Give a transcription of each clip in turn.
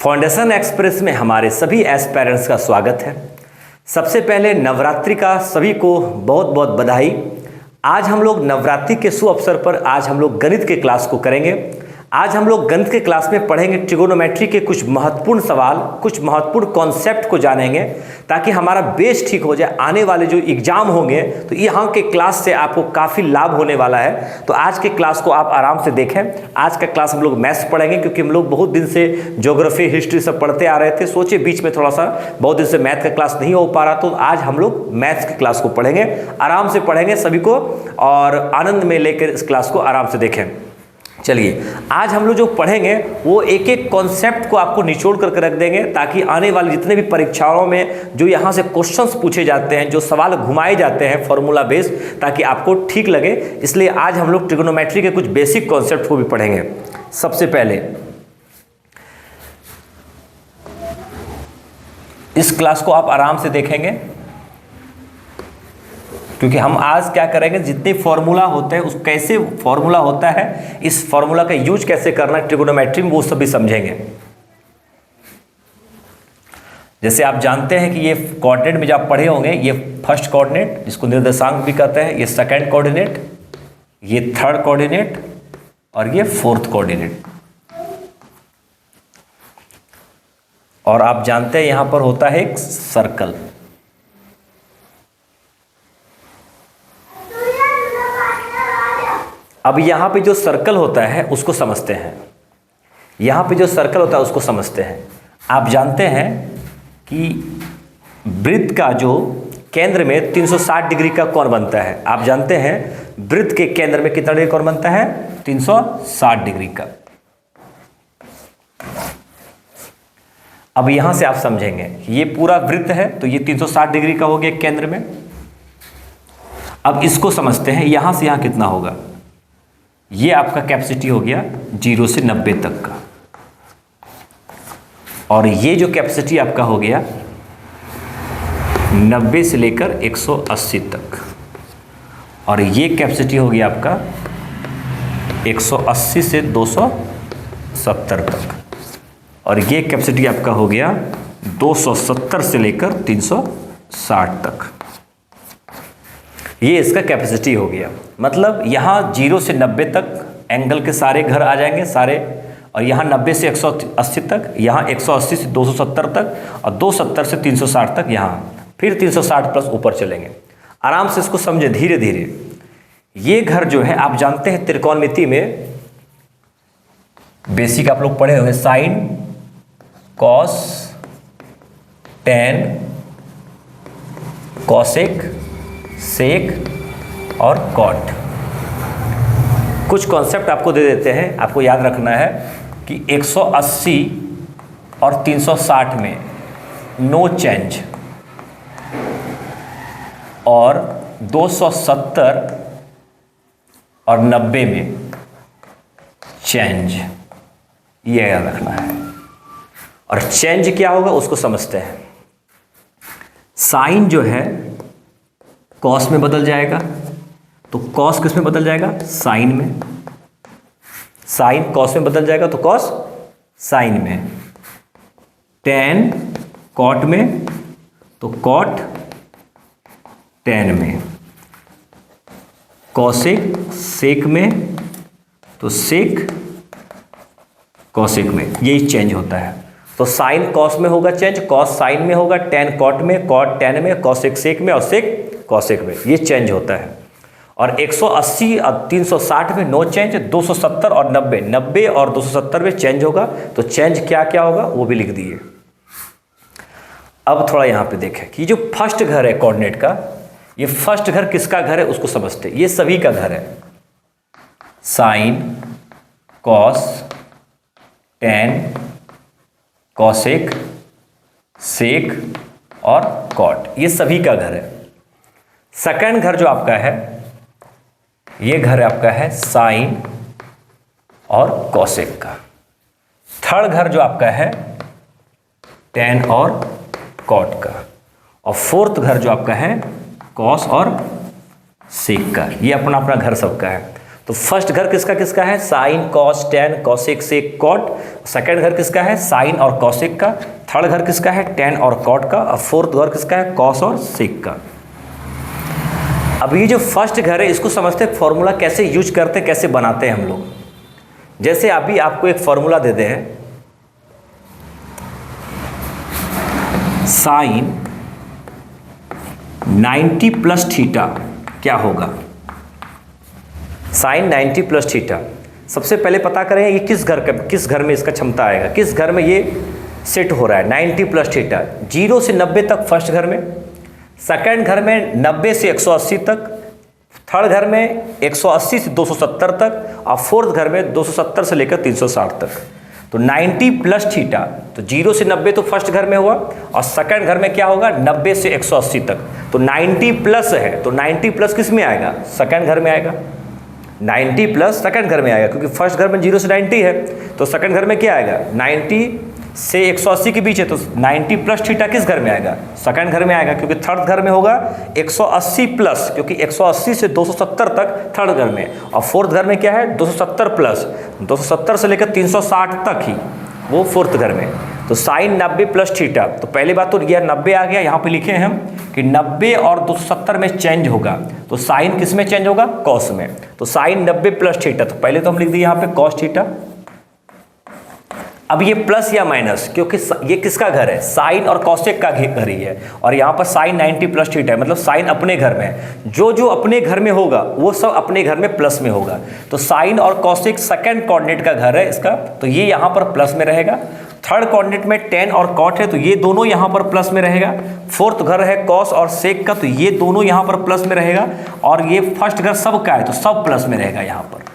Foundation express में हमारे सभी एस्पायरेंट्स का स्वागत है। सबसे पहले नवरात्रि का सभी को बहुत बहुत बधाई। आज हम लोग नवरात्रि के शुभ अवसर पर आज हम लोग गणित के क्लास को करेंगे। आज हम लोग गणित के क्लास में पढ़ेंगे ट्रिगोनोमेट्री के कुछ महत्वपूर्ण सवाल, कुछ महत्वपूर्ण कॉन्सेप्ट को जानेंगे ताकि हमारा बेस ठीक हो जाए। आने वाले जो एग्जाम होंगे तो यहाँ के क्लास से आपको काफ़ी लाभ होने वाला है। तो आज के क्लास को आप आराम से देखें। आज का क्लास हम लोग मैथ्स पढ़ेंगे क्योंकि हम लोग बहुत दिन से ज्योग्राफी हिस्ट्री सब पढ़ते आ रहे थे। सोचे बीच में थोड़ा सा बहुत दिन से मैथ का क्लास नहीं हो पा रहा, तो आज हम लोग मैथ्स की क्लास को पढ़ेंगे। आराम से पढ़ेंगे सभी को और आनंद में लेकर इस क्लास को आराम से देखें। चलिए, आज हम लोग जो पढ़ेंगे वो एक एक कॉन्सेप्ट को आपको निचोड़ करके रख देंगे ताकि आने वाली जितने भी परीक्षाओं में जो यहाँ से क्वेश्चंस पूछे जाते हैं, जो सवाल घुमाए जाते हैं फॉर्मूला बेस, ताकि आपको ठीक लगे। इसलिए आज हम लोग ट्रिगोनोमेट्री के कुछ बेसिक कॉन्सेप्ट को भी पढ़ेंगे। सबसे पहले इस क्लास को आप आराम से देखेंगे क्योंकि हम आज क्या करेंगे, जितने फॉर्मूला होते हैं उस कैसे फॉर्मूला होता है, इस फॉर्मूला का यूज कैसे करना है ट्रिगोनोमेट्री में, वो सभी समझेंगे। जैसे आप जानते हैं कि ये कोऑर्डिनेट में जब आप पढ़े होंगे, ये फर्स्ट कोऑर्डिनेट जिसको निर्देशांक भी कहते हैं, ये सेकंड कोऑर्डिनेट, ये थर्ड कोऑर्डिनेट और ये फोर्थ कोऑर्डिनेट। और आप जानते हैं यहां पर होता है एक सर्कल। अब यहाँ पे जो सर्कल होता है उसको समझते हैं। यहाँ पे जो सर्कल होता है उसको समझते हैं। आप जानते हैं कि वृत्त का जो केंद्र में 360 डिग्री का कोण बनता है। आप जानते हैं वृत्त के केंद्र में कितना डिग्री कोण बनता है? 360 डिग्री का। अब यहाँ से आप समझेंगे ये पूरा वृत्त है तो ये 360 डिग्री का हो गया केंद्र में। अब इसको समझते हैं, यहाँ से यहाँ कितना होगा। ये आपका कैपेसिटी हो गया 0 से 90 तक का, और ये जो कैपेसिटी आपका हो गया 90 से लेकर 180 तक, और ये कैपेसिटी हो गया आपका 180 से 270 तक, और ये कैपेसिटी आपका हो गया 270 से लेकर 360 तक। ये इसका कैपेसिटी हो गया। मतलब यहाँ 0 से 90 तक एंगल के सारे घर आ जाएंगे सारे, और यहाँ 90 से 180 तक, यहाँ 180 से 270 तक, और 270 से 360 तक यहाँ, फिर 360 प्लस ऊपर चलेंगे। आराम से इसको समझे धीरे धीरे। ये घर जो है आप जानते हैं त्रिकोणमिति में बेसिक आप लोग पढ़े होंगे, साइन, कॉस, टेन, कॉसेक, सेक और कॉट। कुछ कॉन्सेप्ट आपको दे देते हैं, आपको याद रखना है कि 180 और 360 में नो चेंज, और 270 और 90 में चेंज, ये याद रखना है। और चेंज क्या होगा उसको समझते हैं। साइन जो है कॉस में बदल जाएगा, तो कॉस किस में बदल जाएगा? साइन में। साइन कॉस में बदल जाएगा तो कॉस साइन में। टेन कॉट में तो कॉट टेन में। कॉसेक सेक में तो सेक कॉसेक में। यही चेंज होता है। तो साइन कॉस में होगा चेंज, कॉस साइन में होगा, टेन कॉट में, कॉट टेन में, कॉसेक सेक में और सेक कॉसेक में। ये चेंज होता है। और 180 और 360 में नो चेंज, 270 और 90 और 270 में चेंज होगा। तो चेंज क्या क्या होगा वो भी लिख दिए। अब थोड़ा यहाँ पे देखें कि जो फर्स्ट घर है कोऑर्डिनेट का, ये फर्स्ट घर किसका घर है उसको समझते। ये सभी का घर है। साइन, कॉस, टेन, कॉसेक, सेक और कॉट, ये सभी का घर है। सेकंड घर जो आपका है, ये घर आपका है साइन और कॉसेक का। थर्ड घर जो आपका है टेन और कॉट का, और फोर्थ घर जो आपका है कॉस और सेक का। ये अपना अपना घर सबका है। तो फर्स्ट घर किसका किसका है, sin cos tan cosec sec cot. Second घर किसका है, साइन और कॉसेक का। थर्ड घर किसका है, टेन और कॉट का। और फोर्थ घर किसका है, कॉस और सेक का। अब ये जो फर्स्ट घर है इसको समझते हैं फॉर्मूला कैसे यूज करते, कैसे बनाते हैं हम लोग। जैसे अभी आपको एक फॉर्मूला दे दे हैं, साइन 90 प्लस थीटा क्या होगा, साइन 90 प्लस थीटा। सबसे पहले पता करें ये किस घर में इसका क्षमता आएगा, किस घर में ये सेट हो रहा है। 90 प्लस थीटा 0 से 90 तक फर्स्ट घर में, सेकंड घर में 90 से 180 तक, थर्ड घर में 180 से 270 तक, और फोर्थ घर में 270 से लेकर 360 तक। तो 90 प्लस थीटा, तो 0 से 90 तो फर्स्ट घर में हुआ, और सेकंड घर में क्या होगा 90 से 180 तक। तो 90 प्लस है, तो 90 प्लस किस में आएगा, सेकंड घर में आएगा। 90 प्लस सेकंड घर में आएगा, क्योंकि फर्स्ट घर में 0 से 90 है, तो सेकंड घर में क्या आएगा 90 से 180 के बीच है, तो 90 प्लस थीटा किस घर में आएगा, सेकंड घर में आएगा। क्योंकि थर्ड घर में होगा 180 प्लस, क्योंकि 180 से 270 तक थर्ड घर में, और फोर्थ घर में क्या है 270 प्लस, 270 से लेकर 360 तक ही वो फोर्थ घर में। तो साइन 90 प्लस थीटा, तो पहली बात तो यह 90 आ गया, यहाँ पे लिखे हैं हम कि 90 और 270 में चेंज होगा, तो साइन किस में चेंज होगा, कॉस में। तो साइन 90 प्लस थीटा, तो पहले तो हम लिख दिए यहाँ पे कॉस थीटा। अब ये प्लस या माइनस, क्योंकि ये किसका घर है, साइन और कॉसेक का घर ही है, और यहाँ पर साइन 90 प्लस थीटा है, मतलब साइन अपने घर में है। जो जो अपने घर में होगा वो सब अपने घर में प्लस में होगा। तो साइन और कॉसेक सेकंड कोऑर्डिनेट का घर है इसका, तो ये यहाँ पर प्लस में रहेगा। थर्ड कोऑर्डिनेट में टेन और कॉट है, तो ये दोनों यहाँ पर प्लस में रहेगा। फोर्थ घर है कॉस और सेक का, तो ये दोनों यहाँ पर प्लस में रहेगा। और ये फर्स्ट घर सब का है, तो सब प्लस में रहेगा यहाँ पर।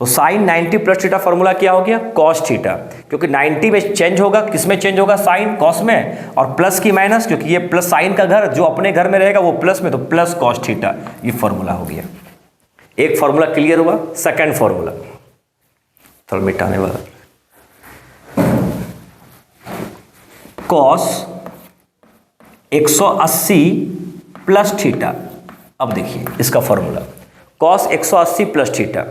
तो साइन 90 प्लस थीटा फॉर्मूला क्या हो गया, कॉस थीटा, क्योंकि 90 में चेंज होगा, किस में चेंज होगा, साइन कॉस में, और प्लस की माइनस, क्योंकि ये प्लस साइन का घर जो अपने घर में रहेगा वो प्लस में, तो प्लस कॉस थीटा, ये फॉर्मूला हो गया। एक फॉर्मूला क्लियर हुआ। सेकंड फॉर्मूला थोड़ा मिटाने वाला, कॉस 180 प्लस थीटा। अब देखिए इसका formula, cos 180 plus theta,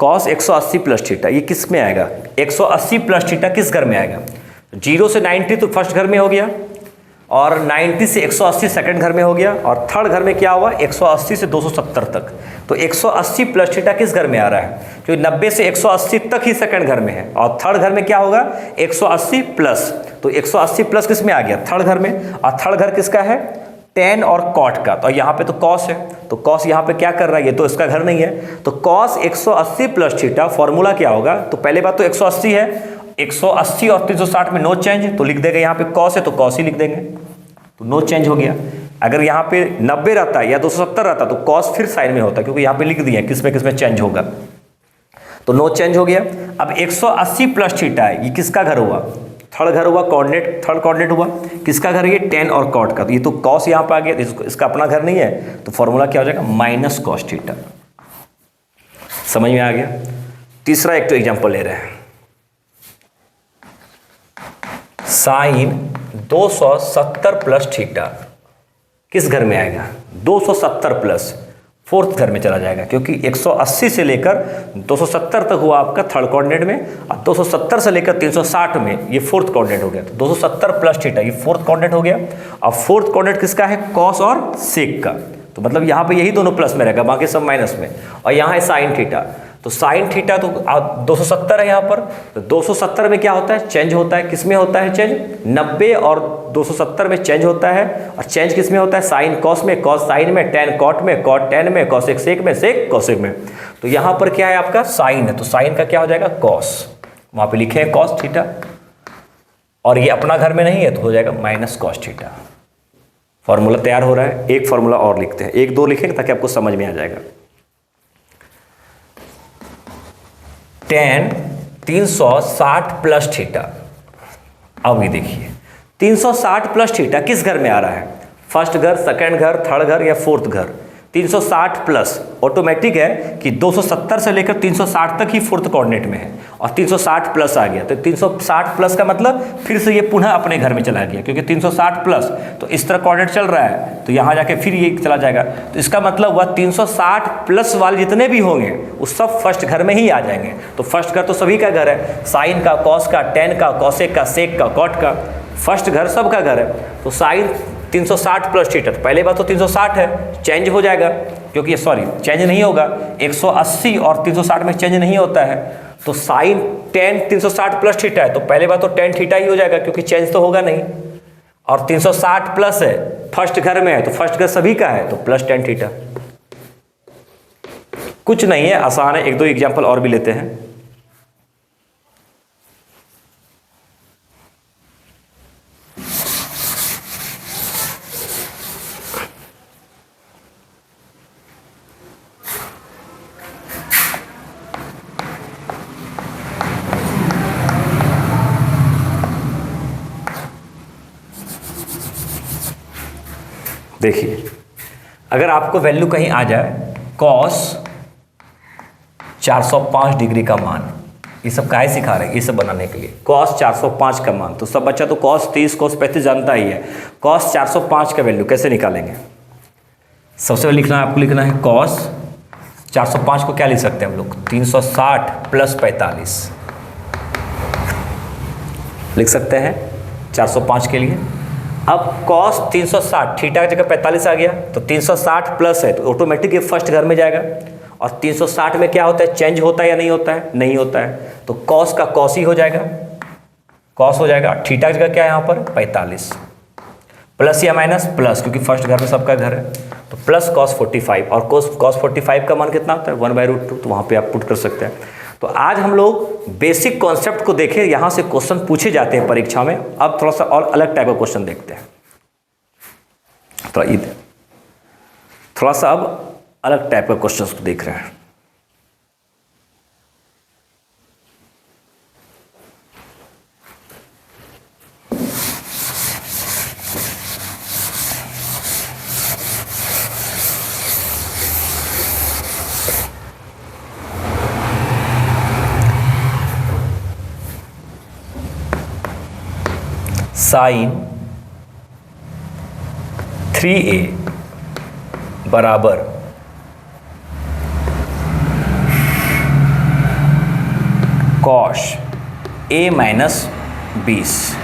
cos 180 plus theta, ये किस में आएगा, 180 प्लस थीटा किस घर में आएगा, 0 से 90 तो फर्स्ट घर में हो गया, और 90 से 180 सेकंड घर में हो गया, और थर्ड घर में क्या हुआ 180 से 270 तक। तो 180 प्लस थीटा किस घर में आ रहा है, क्योंकि 90 से 180 तक ही सेकंड घर में है, और थर्ड घर में क्या होगा 180 प्लस, तो 180 प्लस किस में आ गया, थर्ड घर में। और थर्ड घर किसका है, टेन और कॉट का, तो यहाँ पे तो कॉस है, तो कॉस यहाँ पे क्या कर रहा है, ये तो इसका घर नहीं है। तो कॉस 180 प्लस थीटा फॉर्मूला क्या होगा, तो पहले बात तो 180 है, 180 और 360 में नो चेंज, तो लिख देंगे यहाँ पे कॉस है तो कॉस ही लिख देंगे, तो नो चेंज हो गया। अगर यहाँ पे 90 रहता या 270 रहता तो कॉस फिर साइन में होता, क्योंकि यहाँ पे लिख दिया किस में चेंज होगा, तो नो चेंज हो गया। अब 180 प्लस थीटा है, ये किसका घर हुआ, थर्ड घर हुआ, कोऑर्डिनेट थर्ड कोऑर्डिनेट हुआ, किसका घर है, ये टेन और कॉट का, तो ये तो कॉस यहाँ पे आ गया, इसका अपना घर नहीं है, तो फॉर्मूला क्या हो जाएगा, माइनस कॉस थीटा। समझ में आ गया। तीसरा एक तो एग्जांपल ले रहे हैं, साइन 270 प्लस थीटा किस घर में आएगा, 270 प्लस फोर्थ घर में चला जाएगा, क्योंकि 180 से लेकर 270 तक हुआ आपका थर्ड कोऑर्डिनेट में, और 270 से लेकर 360 में ये फोर्थ कोऑर्डिनेट हो गया। तो 270 प्लस थीटा ये फोर्थ कोऑर्डिनेट हो गया। अब फोर्थ कोऑर्डिनेट किसका है, कॉस और सेक का, तो मतलब यहाँ पे यही दोनों प्लस में रहेगा, बाकी सब माइनस में। और यहाँ है साइन थीटा, तो साइन थीटा तो 270 है यहाँ पर, तो 270 में क्या होता है, चेंज होता है, किस में होता है चेंज, 90 और 270 में चेंज होता है, और चेंज किस में होता है, साइन कॉस में, कॉस साइन में, टेन कॉट में, कॉट टेन में, कॉसेक सेक में, सेक कॉसेक में। तो यहाँ पर क्या है आपका साइन है, तो साइन का क्या हो जाएगा कॉस, वहाँ पे लिखे हैं कॉस थीटा, और ये अपना घर में नहीं है तो हो जाएगा माइनस कॉस थीटा। फॉर्मूला तैयार हो रहा है। एक फॉर्मूला और लिखते हैं, एक दो लिखेंगे ताकि आपको समझ में आ जाएगा। Ten 360 plus theta. अब ये देखिए 360 प्लस थीटा किस घर में आ रहा है, फर्स्ट घर, सेकंड घर, थर्ड घर या फोर्थ घर, 360 प्लस ऑटोमेटिक है कि 270 से लेकर 360 तक ही फोर्थ कोऑर्डिनेट में है और 360 प्लस आ गया, तो 360 प्लस का मतलब फिर से ये पुनः अपने घर में चला गया, क्योंकि 360 प्लस तो इस तरह कोऑर्डिनेट चल रहा है, तो यहाँ जाके फिर ये चला जाएगा, तो इसका मतलब हुआ 360 प्लस वाले जितने भी होंगे वो सब फर्स्ट घर में ही आ जाएंगे। तो फर्स्ट घर तो सभी का घर है, साइन का, कॉस का, टेन का, कॉसेक का, सेक का, कॉट का, फर्स्ट घर सबका घर है। तो साइन 360 प्लस थीटा, तो पहले बात तो 360 है, चेंज हो जाएगा, क्योंकि सॉरी चेंज नहीं होगा, 180 और 360 में चेंज नहीं होता है, तो साइन टेन 360 प्लस थीटा है, तो पहले बात तो टेन थीटा ही हो जाएगा, क्योंकि चेंज तो होगा नहीं, और 360 प्लस है, फर्स्ट घर में है, तो फर्स्ट घर सभी का है, तो प्लस टेन थीटा। कुछ नहीं है, आसान है, एक दो एग्जाम्पल और भी लेते हैं। देखिए, अगर आपको वैल्यू कहीं आ जाए कॉस 405 डिग्री का मान, ये सब काहे सिखा रहे हैं, ये सब बनाने के लिए, कॉस 405 का मान, तो सब बच्चा तो कॉस 30 कॉस 35 जानता ही है, कॉस 405 का वैल्यू कैसे निकालेंगे। सबसे पहले लिखना है, आपको लिखना है कॉस 405 को क्या लिख सकते हैं हम लोग, 360 प्लस 45 लिख सकते हैं 405 के लिए। अब cos 360 थीटा की जगह 45 आ गया, तो 360 प्लस है, तो ऑटोमेटिक ये फर्स्ट घर में जाएगा, और 360 में क्या होता है, चेंज होता है या नहीं होता है, नहीं होता है, तो cos का cos ही हो जाएगा, cos हो जाएगा, थीटा की जगह क्या है यहाँ पर 45, प्लस या माइनस, प्लस, क्योंकि फर्स्ट घर में सबका घर है, तो प्लस cos 45, और cos 45 का मान कितना होता है 1/√2, तो वहाँ पर आप पुट कर सकते हैं। तो आज हम लोग बेसिक कॉन्सेप्ट को देखें, यहाँ से क्वेश्चन पूछे जाते हैं परीक्षा में। अब थोड़ा सा और अलग टाइप का क्वेश्चन देखते हैं, थोड़ा सा अब अलग टाइप का क्वेश्चन को देख रहे हैं। साइन 3a बराबर कॉश a माइनस 20,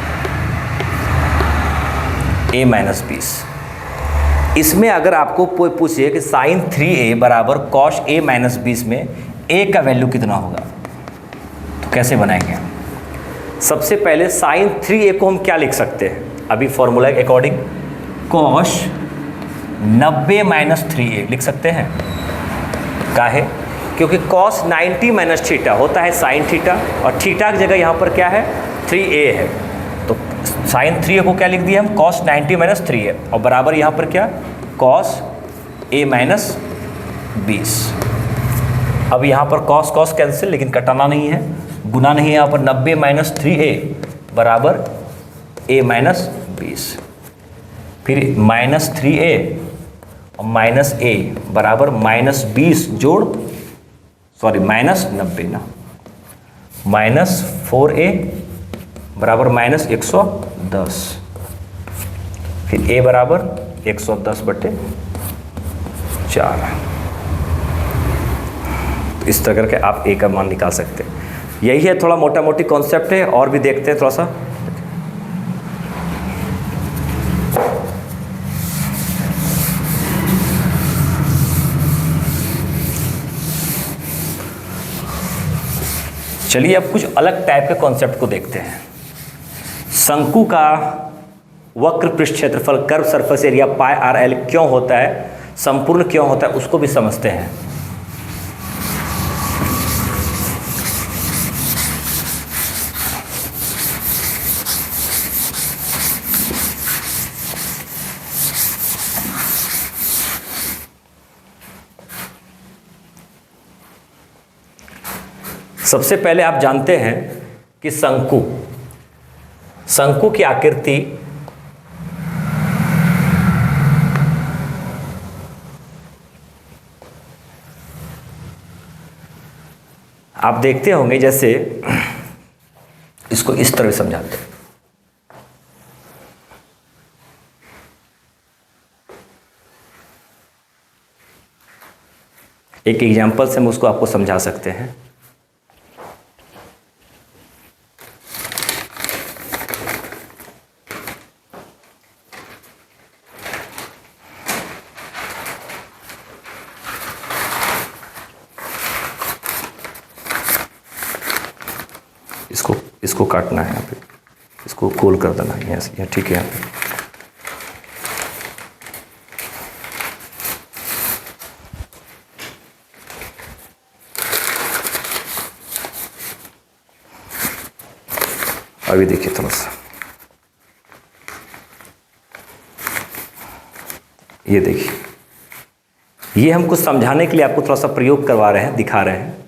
इसमें अगर आपको कोई पूछे कि साइन 3a बराबर कॉश a माइनस 20 में a का वैल्यू कितना होगा, तो कैसे बनाएंगे। सबसे पहले साइन 3a को हम क्या लिख सकते हैं, अभी फॉर्मूला के अकॉर्डिंग कॉश 90 माइनस 3a लिख सकते हैं। काहे, क्योंकि कॉस 90 माइनस थीटा होता है साइन थीटा, और थीटा की जगह यहाँ पर क्या है 3a है, तो साइन 3a को क्या लिख दिया हम, कॉस 90 माइनस 3a, और बराबर यहाँ पर क्या कॉस a माइनस 20। अब यहाँ पर कॉस कॉस कैंसिल, लेकिन कटाना नहीं है, गुना नहीं है, यहाँ पर 90 माइनस 3a बराबर a माइनस 20, फिर माइनस 3a और माइनस a बराबर माइनस 20 जोड़ माइनस 90 ना, माइनस 4a बराबर माइनस 110, फिर a बराबर 110/4। इस तरह करके आप a का मान निकाल सकते हैं। यही है, थोड़ा मोटा मोटी कॉन्सेप्ट है, और भी देखते हैं थोड़ा सा। चलिए अब कुछ अलग टाइप के कॉन्सेप्ट को देखते हैं। शंकु का वक्र पृष्ठ क्षेत्रफल curve surface area pi R L क्यों होता है, संपूर्ण क्यों होता है, उसको भी समझते हैं। सबसे पहले आप जानते हैं कि शंकु की आकृति आप देखते होंगे जैसे इसको इस तरह समझाते हैं। एक एग्जाम्पल से हम उसको आपको समझा सकते हैं। इसको काटना है यहाँ पे, इसको गोल कर देना है यहाँ से, यहाँ ठीक है। यहाँ पे अभी देखिए थोड़ा सा, ये देखिए, ये हम कुछ समझाने के लिए आपको थोड़ा सा प्रयोग करवा रहे हैं, दिखा रहे हैं।